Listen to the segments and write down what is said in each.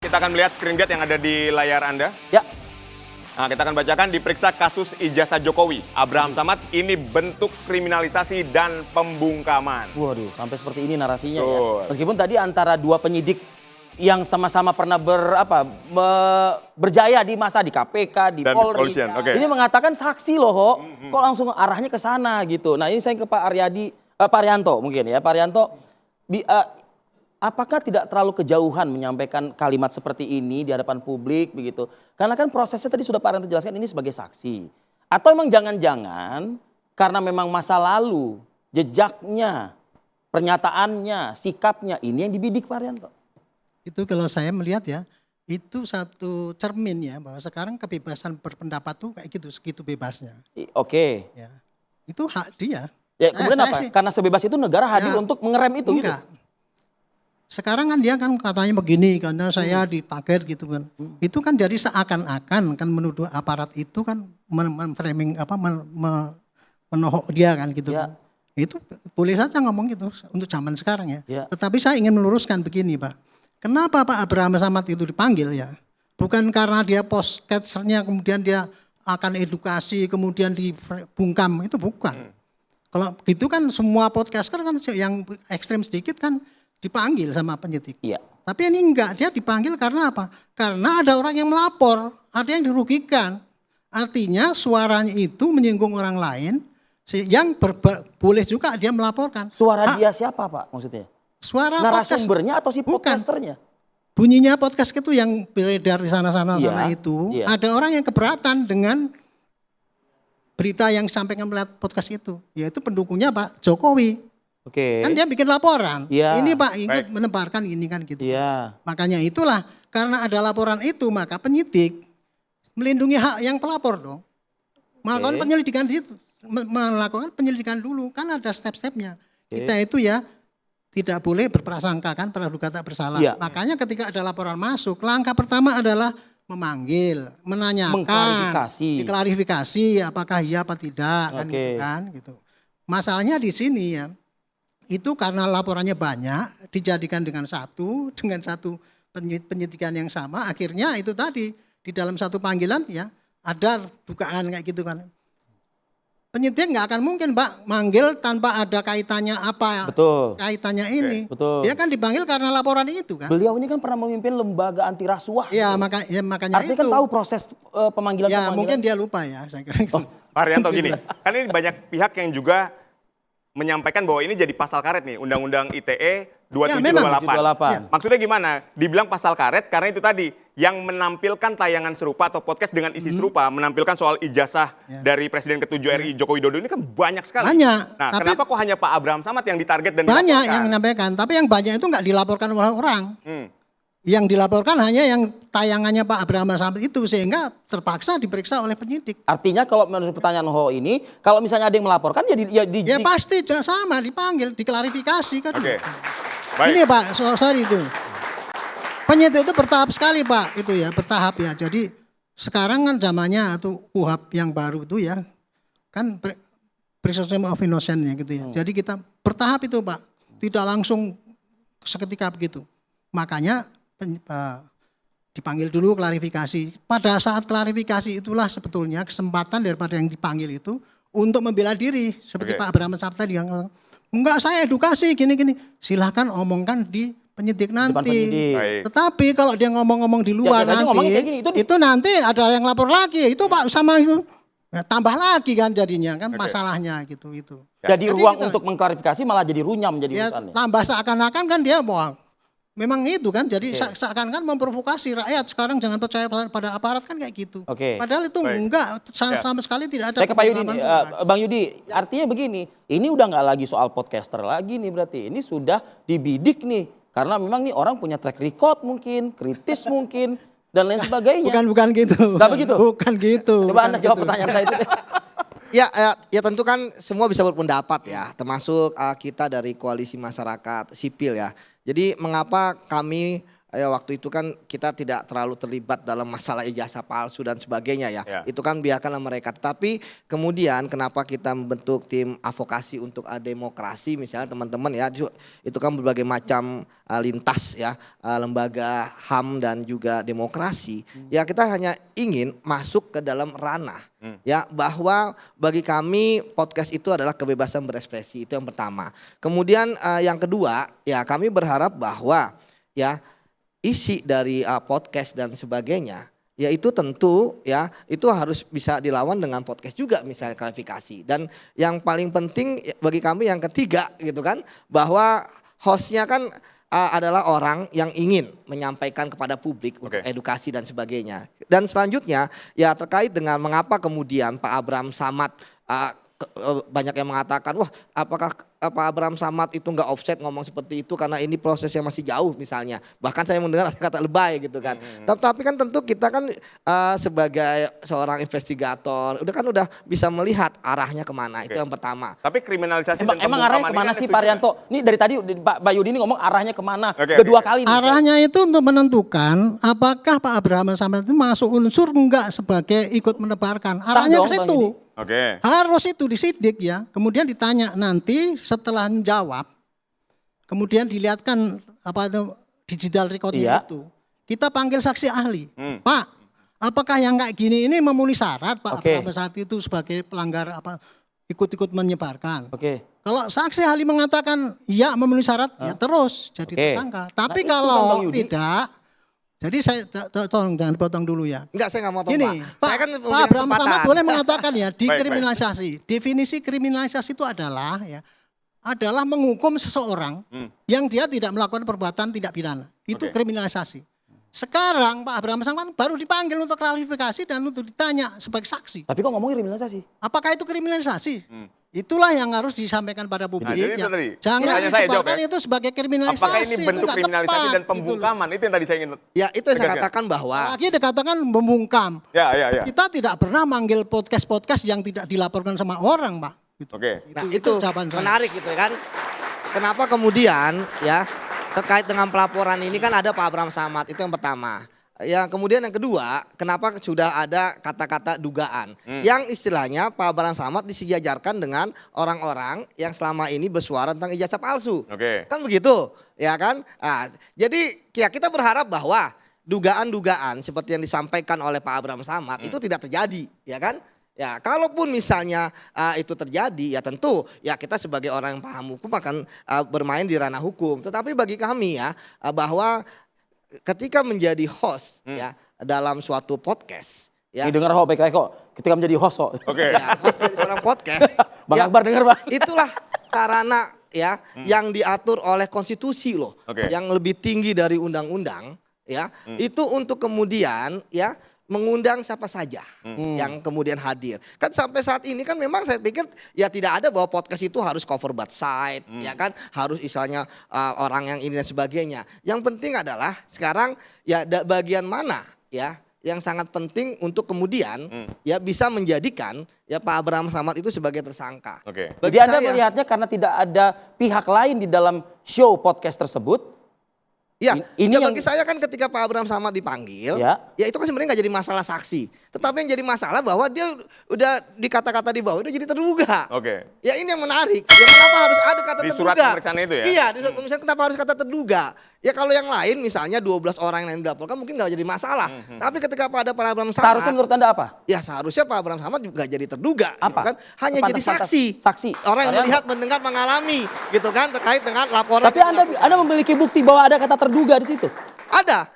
kita akan melihat screenshot yang ada di layar Anda. Ya. Nah, kita akan bacakan diperiksa kasus ijazah Jokowi. Abraham Samad ini bentuk kriminalisasi dan pembungkaman. Waduh, sampai seperti ini narasinya Betul. ya. Meskipun tadi antara dua penyidik yang sama-sama pernah berjaya di masa di KPK, di Dan Polri. kepolisian, oke. Ini mengatakan saksi loh, Ho. Kok langsung arahnya ke sana gitu. Nah, ini saya ke Pak Arianto mungkin ya. Pak Arianto, apakah tidak terlalu kejauhan menyampaikan kalimat seperti ini di hadapan publik begitu? Karena kan prosesnya tadi sudah Pak Arianto jelaskan ini sebagai saksi. Atau memang jangan-jangan karena memang masa lalu, jejaknya, pernyataannya, sikapnya ini yang dibidik Pak Arianto? Itu kalau saya melihat ya, itu satu cermin ya bahwa sekarang kebebasan berpendapat tuh kayak gitu, segitu bebasnya. Oke. Ya. Itu hak dia. Ya, kemudian apa? Karena sebebas itu negara hadir untuk mengerem itu enggak. gitu. Sekarang kan dia kan katanya begini karena saya ditarget gitu kan. Itu kan jadi seakan-akan kan menuduh aparat itu kan framing menohok dia kan gitu Ya. kan. Itu boleh saja ngomong gitu untuk zaman sekarang ya. Ya. Tetapi saya ingin meluruskan begini Pak. Kenapa Pak Abraham Samad itu dipanggil ya? Bukan karena dia postcasternya kemudian dia akan edukasi kemudian dibungkam, itu bukan. Kalau gitu kan semua podcaster kan yang ekstrem sedikit kan dipanggil sama penyidik. Iya. Tapi ini enggak, dia dipanggil karena apa? Karena ada orang yang melapor, ada yang dirugikan. Artinya suaranya itu menyinggung orang lain yang boleh juga dia melaporkan. Suara dia siapa Pak maksudnya? Suara podcast. Narasumbernya atau si podcasternya? Bunyinya podcast itu yang beredar di sana-sana itu. Iya. Ada orang yang keberatan dengan berita yang disampaikan melalui podcast itu. Yaitu pendukungnya Pak Jokowi. Oke. Kan dia bikin laporan. Iya. Ini Pak ikut menebarkan ini kan gitu. Iya. Makanya itulah karena ada laporan itu maka penyidik melindungi hak yang pelapor dong. Melakukan penyelidikan di situ. Melakukan penyelidikan dulu kan ada step-stepnya. Kita itu ya tidak boleh berprasangka kan praduga tak bersalah. Iya. Makanya ketika ada laporan masuk, langkah pertama adalah memanggil, menanyakan, diklarifikasi apakah iya apa tidak kan gitu kan gitu. Masalahnya di sini ya, itu karena laporannya banyak dijadikan dengan satu penyidikan yang sama, akhirnya itu tadi di dalam satu panggilan ya ada dugaan kayak gitu kan. Penyidik nggak akan mungkin Pak manggil tanpa ada kaitannya apa. Betul. Kaitannya ini. Betul. Dia kan dipanggil karena laporan itu kan. Beliau ini kan pernah memimpin lembaga anti rasuah. Ya, makanya Artinya itu. kan tahu proses pemanggilan. Ya mungkin dia lupa ya saya kira. Pak Arianto gini, kan ini banyak pihak yang juga menyampaikan bahwa ini jadi pasal karet nih, Undang-Undang ITE 2728. Maksudnya gimana? Dibilang pasal karet karena itu tadi yang menampilkan tayangan serupa atau podcast dengan isi serupa, menampilkan soal ijazah dari Presiden ke-7 RI Joko Widodo ini kan banyak sekali. Banyak. Nah, tapi kenapa kok hanya Pak Abraham Samad yang ditarget dan banyak dilaporkan? yang menyampaikan, tapi yang banyak itu nggak dilaporkan oleh orang. Yang dilaporkan hanya yang tayangannya Pak Abraham Samad itu sehingga terpaksa diperiksa oleh penyidik. Artinya kalau menurut pertanyaan Ho ini, kalau misalnya ada yang melaporkan ya pasti sama dipanggil, diklarifikasi kan. Oke. Ini Pak, sorry itu. Penyidik itu bertahap sekali Pak, itu ya bertahap ya. Jadi sekarang kan zamannya atau KUHP yang baru itu ya, kan presumption of innocence ya gitu ya. Jadi kita bertahap itu Pak, tidak langsung seketika begitu. Makanya dipanggil dulu klarifikasi. Pada saat klarifikasi itulah sebetulnya kesempatan daripada yang dipanggil itu untuk membela diri. Seperti Pak Abraham Samad tadi yang enggak saya edukasi gini-gini. Silahkan omongkan di penyidik nanti. Tetapi kalau dia ngomong-ngomong di luar nanti, itu nanti ada yang lapor lagi. Itu Pak sama itu tambah lagi kan jadinya kan masalahnya gitu itu. Jadi ruang untuk mengklarifikasi malah jadi runyam jadi urusannya. Tambah seakan-akan kan dia memang itu kan jadi seakan-akan memprovokasi rakyat sekarang jangan percaya pada aparat kan kayak gitu. Padahal itu enggak sama sekali tidak ada. Saya ke Pak Yudi, Bang Yudi, artinya begini, ini udah nggak lagi soal podcaster lagi nih berarti, ini sudah dibidik nih. Karena memang nih orang punya track record mungkin, kritis mungkin, dan lain sebagainya. Bukan gitu. Nggak begitu? Bukan gitu. Coba Anda jawab pertanyaan saya itu. Ya tentu kan semua bisa berpendapat ya, termasuk kita dari koalisi masyarakat sipil ya. Jadi mengapa kami waktu itu kan kita tidak terlalu terlibat dalam masalah ijazah palsu dan sebagainya ya. Itu kan biarkanlah mereka. Tapi kemudian kenapa kita membentuk tim advokasi untuk demokrasi misalnya teman-teman ya, itu kan berbagai macam lintas ya, lembaga HAM dan juga demokrasi. Ya kita hanya ingin masuk ke dalam ranah ya, bahwa bagi kami podcast itu adalah kebebasan berekspresi, itu yang pertama. Kemudian yang kedua ya, kami berharap bahwa ya isi dari podcast dan sebagainya, ya itu tentu ya itu harus bisa dilawan dengan podcast juga misalnya klarifikasi. Dan yang paling penting bagi kami yang ketiga gitu kan, bahwa hostnya kan adalah orang yang ingin menyampaikan kepada publik untuk edukasi dan sebagainya. Dan selanjutnya ya terkait dengan mengapa kemudian Pak Abraham Samad banyak yang mengatakan, wah apakah Pak Abraham Samad itu nggak offset ngomong seperti itu karena ini prosesnya masih jauh misalnya. Bahkan saya mendengar kata lebay gitu kan. Tapi kan tentu kita kan sebagai seorang investigator udah bisa melihat arahnya kemana. Itu yang pertama. Tapi kriminalisasi emang arahnya kemana sih Pak Rianto? Ini dari tadi Pak Bayudi ini ngomong arahnya kemana? Kedua kali. Arahnya itu untuk menentukan apakah Pak Abraham Samad itu masuk unsur enggak sebagai ikut menebarkan. Arahnya ke situ. Harus itu disidik ya. Kemudian ditanya nanti setelah menjawab, kemudian dilihatkan apa itu digital recordnya itu. Kita panggil saksi ahli. Pak, apakah yang kayak gini ini memenuhi syarat Pak Abraham saat itu sebagai pelanggar apa ikut-ikut menyebarkan? Kalau saksi ahli mengatakan ya memenuhi syarat, ya terus jadi tersangka. Tapi kalau tidak, jadi saya tolong jangan dipotong dulu ya. Enggak, saya nggak mau potong Pak. Pak Abraham Samad boleh mengatakan ya dikriminalisasi. Definisi kriminalisasi itu adalah menghukum seseorang yang dia tidak melakukan perbuatan tidak pidana. Itu kriminalisasi. Sekarang Pak Abraham Samad baru dipanggil untuk klarifikasi dan untuk ditanya sebagai saksi. Tapi kok ngomongin kriminalisasi? Apakah itu kriminalisasi? Itulah yang harus disampaikan pada publik. Jangan disebarkan itu sebagai kriminalisasi. Apakah ini bentuk kriminalisasi dan pembungkaman? Itu yang tadi saya ingin. Ya itu yang saya katakan bahwa. Lagi dikatakan membungkam. Kita tidak pernah manggil podcast yang tidak dilaporkan sama orang, Pak. Nah itu menarik gitu kan. Kenapa kemudian ya terkait dengan pelaporan ini kan ada Pak Abraham Samad, itu yang pertama. Ya kemudian yang kedua, kenapa sudah ada kata-kata dugaan yang istilahnya Pak Abraham Samad disejajarkan dengan orang-orang yang selama ini bersuara tentang ijazah palsu. Kan begitu, ya kan? Nah, jadi ya kita berharap bahwa dugaan-dugaan seperti yang disampaikan oleh Pak Abraham Samad itu tidak terjadi, ya kan? Ya, kalaupun misalnya itu terjadi, ya tentu ya kita sebagai orang yang paham hukum akan bermain di ranah hukum. Tetapi bagi kami ya ketika menjadi host ya dalam suatu podcast ya. Ini dengar kok ketika menjadi host kok. Ya, host dari seorang podcast. Bang Akbar dengar Bang. Itulah sarana ya yang diatur oleh konstitusi loh. Yang lebih tinggi dari undang-undang ya. Itu untuk kemudian ya mengundang siapa saja yang kemudian hadir. Kan sampai saat ini kan memang saya pikir ya tidak ada bahwa podcast itu harus cover both side, ya kan, harus istilahnya orang yang ini dan sebagainya. Yang penting adalah sekarang ya bagian mana ya yang sangat penting untuk kemudian ya bisa menjadikan ya Pak Abraham Samad itu sebagai tersangka. Jadi Anda melihatnya karena tidak ada pihak lain di dalam show podcast tersebut. Ya, bagi saya kan ketika Pak Abraham Samad dipanggil, ya itu kan sebenarnya nggak jadi masalah saksi. Tetapi yang jadi masalah bahwa dia udah dikata-kata di bawah udah jadi terduga. Ya ini yang menarik. Ya kenapa harus ada kata di terduga? Surat pemeriksaan itu ya? Iya, di surat pemeriksaan kenapa harus kata terduga? Ya kalau yang lain misalnya 12 orang yang lain dilaporkan mungkin nggak jadi masalah. Tapi ketika ada Pak Abraham Samad, seharusnya menurut Anda apa? Ya seharusnya Pak Abraham Samad juga jadi terduga. Apa? Gitu kan? Hanya jadi saksi. Orang yang melihat, mendengar, mengalami gitu kan terkait dengan laporan. Tapi Anda memiliki bukti bahwa ada kata terduga di situ? Ada.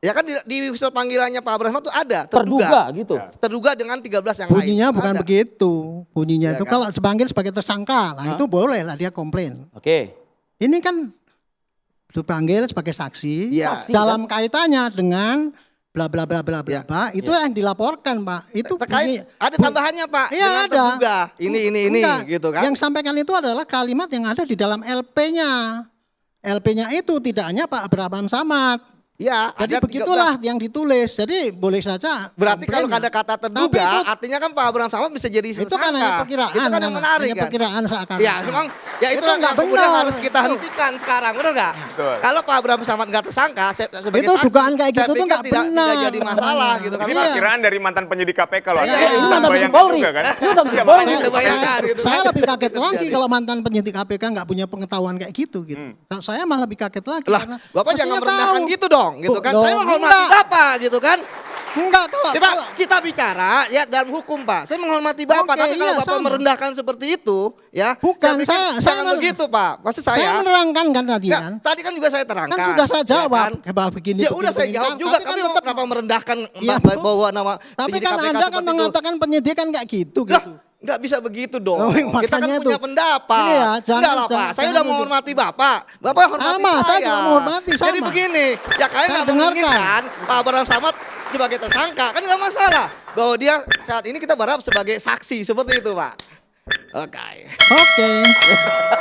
Ya kan di surat panggilannya Pak Abraham itu ada terduga gitu. Terduga dengan 13 yang lain. Bunyinya bukan begitu. Bunyinya itu kalau dipanggil sebagai tersangka, lah itu boleh lah dia komplain. Ini kan dipanggil sebagai saksi, dalam kaitannya dengan bla bla bla bla bla itu yang dilaporkan Pak. Itu terkait ada tambahannya Pak. Iya ada. Terduga. Ini gitu kan. Yang sampaikan itu adalah kalimat yang ada di dalam LP-nya. LP-nya itu tidak hanya Pak Abraham Samad. Ya, jadi begitulah yang ditulis. Jadi boleh saja. Berarti kalau ada kata terduga, artinya kan Pak Abraham Samad bisa jadi tersangka. Itu kan hanya perkiraan. Itu kan yang menarik kan. Perkiraan seakan. Ya, memang ya itu yang kemudian harus kita hentikan sekarang, benar nggak? Kalau Pak Abraham Samad nggak tersangka, itu dugaan kayak gitu tuh nggak benar. Tidak jadi masalah gitu kan. Ini perkiraan dari mantan penyidik KPK loh. Ini mantan Polri juga kan. Saya lebih kaget lagi kalau mantan penyidik KPK nggak punya pengetahuan kayak gitu. Saya malah lebih kaget lagi. Lah, Bapak jangan merendahkan gitu dong. Gitu kan, saya menghormati Bapak gitu kan. Enggak, kita bicara ya dalam hukum Pak. Saya menghormati Bapak, tapi kalau Bapak merendahkan seperti itu, ya. Bukan, saya begitu Pak. Maksud saya menerangkan kan tadi kan. Tadi kan juga saya terangkan. Kan sudah saya jawab. Begini. Ya udah saya jawab juga, tapi kenapa merendahkan bahwa nama tapi kan Anda kan mengatakan penyidikan kayak gitu. Nggak bisa begitu dong. Kita kan punya pendapat. Enggak lah Pak, saya udah menghormati Bapak. Bapak hormati saya juga menghormati. Jadi begini, ya kalian nggak menginginkan Pak Abraham Samad sebagai tersangka, kan nggak masalah. Bahwa dia saat ini kita berharap sebagai saksi, seperti itu Pak. Oke.